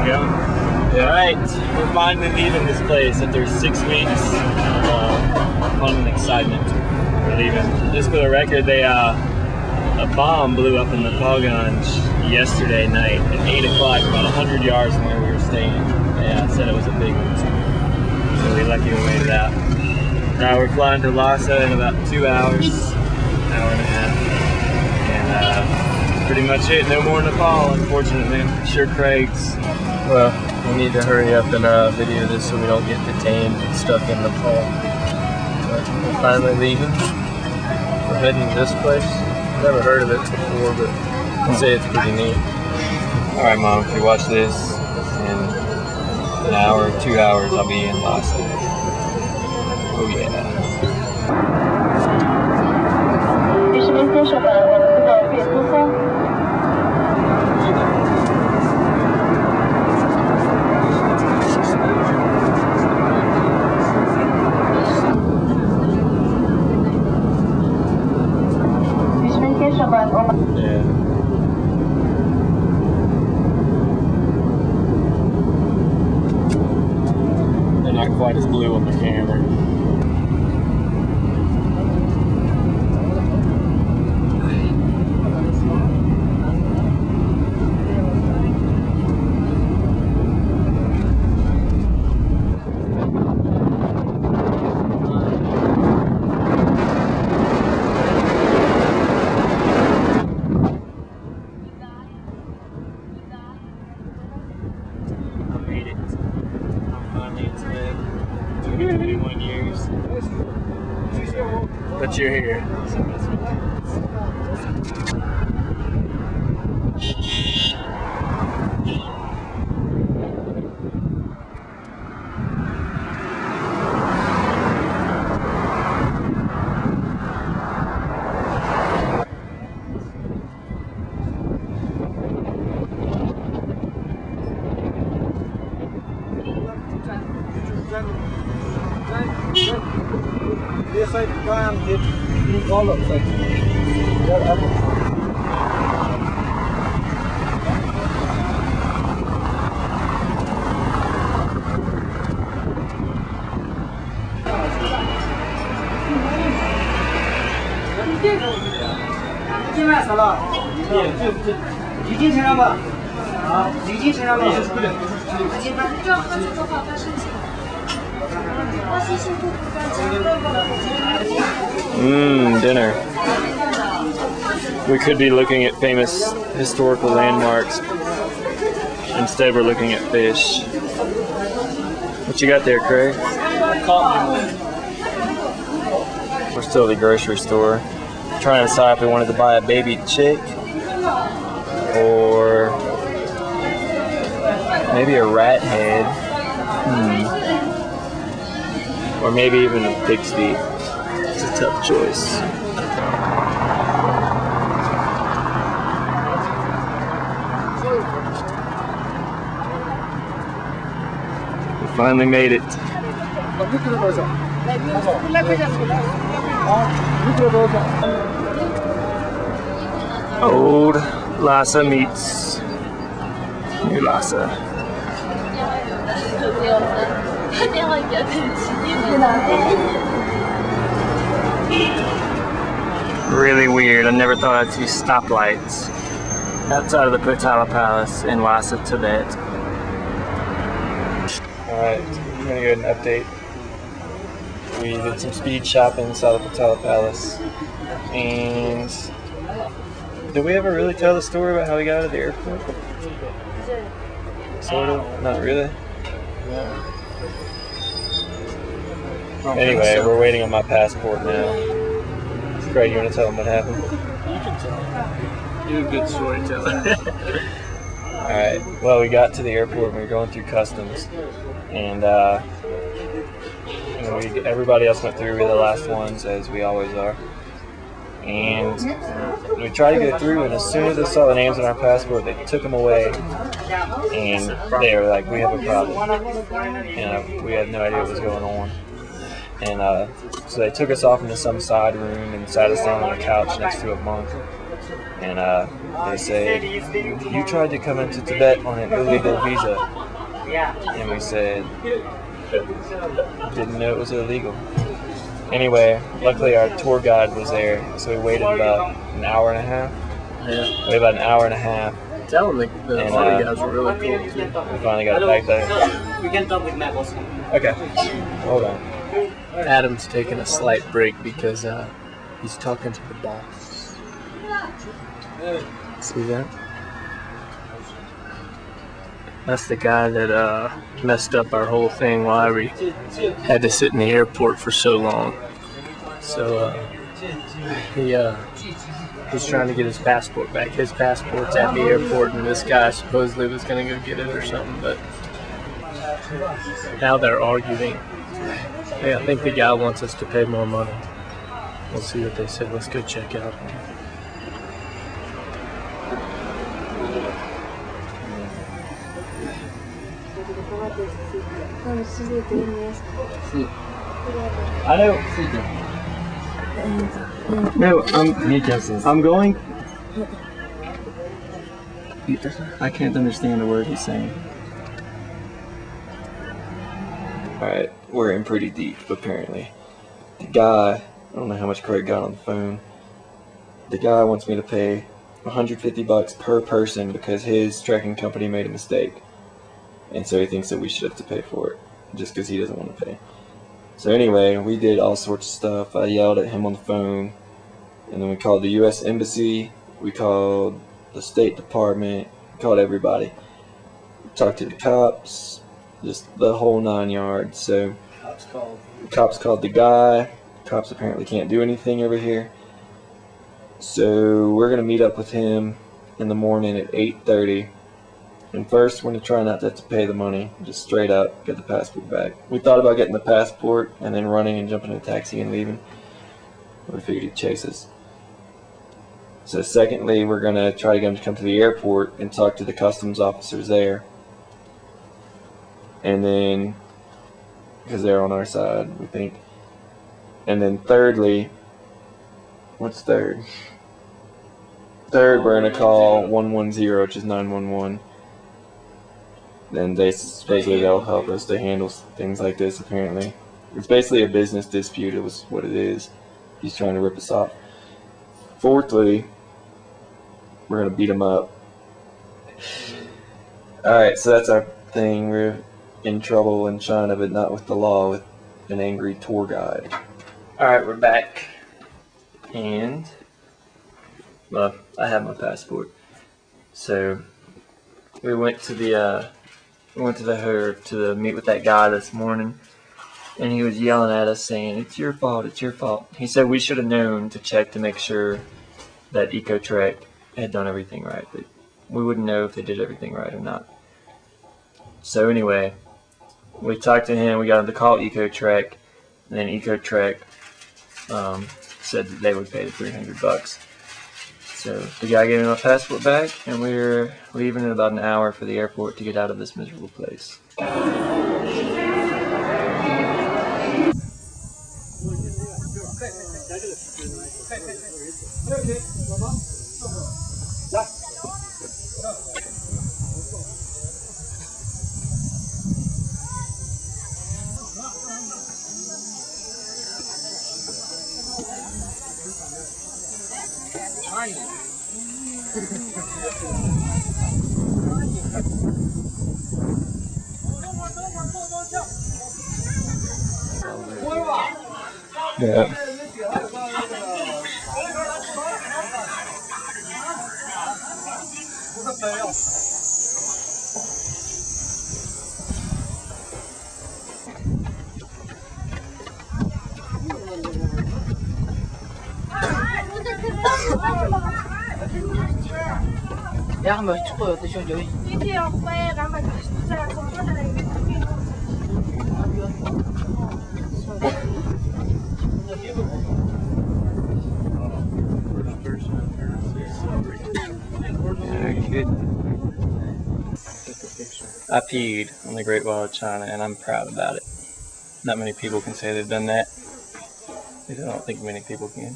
going? Yeah. Alright, we're finally leaving this place after 6 weeks. Fun and excitement. We're leaving. Just for the record, a bomb blew up in the Pogonj yesterday night at 8 o'clock, about 100 yards from where we were staying. Yeah, I said it was a big one. So we're lucky we made it out. Now we're flying to Lhasa in about 2 hours, hour and a half. And that's pretty much it. No more Nepal, unfortunately. I'm sure Craig's. Well, we need to hurry up and video this so we don't get detained and stuck in Nepal. But we're finally leaving. We're heading to this place. Never heard of it before, but they say it's pretty neat. Alright, Mom, if you watch this in an hour, 2 hours, I'll be in Lhasa. Oh yeah. Yeah. They're not quite as blue on the camera. But you're here. This side can hit all of it. Dinner. We could be looking at famous historical landmarks. Instead, we're looking at fish. What you got there, Craig? We're still at the grocery store. Trying to decide if we wanted to buy a baby chick or maybe a rat head. Or maybe even a pig's feet. It's a tough choice. We finally made it. Old Lhasa meets New Lhasa. Really weird. I never thought I'd see stoplights outside of the Potala Palace in Lhasa, Tibet. Alright, I'm gonna get an update. We did some speed shopping inside the Potala Palace. And did we ever really tell the story about how we got out of the airport? Sort of? Not really? Anyway, we're waiting on my passport now. Craig, you want to tell them what happened? You can tell. You're a good storyteller. Alright, well, we got to the airport and we were going through customs. And everybody else went through. We were the last ones, as we always are. And we tried to go through, and as soon as they saw the names on our passport, they took them away. And they were like, "We have a problem." And we had no idea what was going on. And so they took us off into some side room and sat us down on a couch next to a monk. and they said, "You tried to come into Tibet on an illegal visa," and we said, "Didn't know it was illegal." Anyway, luckily our tour guide was there, so we waited about an hour and a half. Yeah. Waited about an hour and a half. Tell them the other guys were really cool too. We finally got it back there. We can talk with Matt also. Okay, hold on. Adam's taking a slight break because he's talking to the boss. See that? That's the guy that messed up our whole thing why we had to sit in the airport for so long. So he's trying to get his passport back. His passport's at the airport, and this guy supposedly was going to go get it or something, but now they're arguing. Yeah, I think the guy wants us to pay more money. We'll see what they say. Let's go check out. I know. No, I'm going. I can't understand a word he's saying. Alright, we're in pretty deep, apparently. The guy, I don't know how much Craig got on the phone. The guy wants me to pay $150 per person because his tracking company made a mistake. And so he thinks that we should have to pay for it, just because he doesn't want to pay. So anyway, we did all sorts of stuff. I yelled at him on the phone, and then we called the U.S. Embassy, we called the State Department, we called everybody. We talked to the cops, just the whole 9 yards. So cops called the guy. Cops apparently can't do anything over here. So we're going to meet up with him in the morning at 8:30. And first, we're going to try not to have to pay the money, just straight up get the passport back. We thought about getting the passport and then running and jumping in a taxi and leaving. We figured he'd chase us. So secondly, we're going to try to get him to come to the airport and talk to the customs officers there. And then, because they're on our side, we think. And then thirdly, what's third? Third, we're going to call 110, which is 911. Then they supposedly they'll help us to handle things like this. Apparently, it's basically a business dispute. It was what it is. He's trying to rip us off. Fourthly, we're gonna beat him up. All right, so that's our thing. We're in trouble in China, but not with the law. With an angry tour guide. All right, we're back, and well, I have my passport. So we went to the to meet with that guy this morning, and he was yelling at us saying, "It's your fault, it's your fault." He said we should have known to check to make sure that EcoTrack had done everything right, but we wouldn't know if they did everything right or not. So anyway, we talked to him, we got him to call EcoTrack, and then EcoTrack said that they would pay the $300. So the guy gave me my passport back, and we're leaving in about an hour for the airport to get out of this miserable place. Yeah. Ja, maar het is dat je joh. I peed on the Great Wall of China, and I'm proud about it. Not many people can say they've done that. I don't think many people can.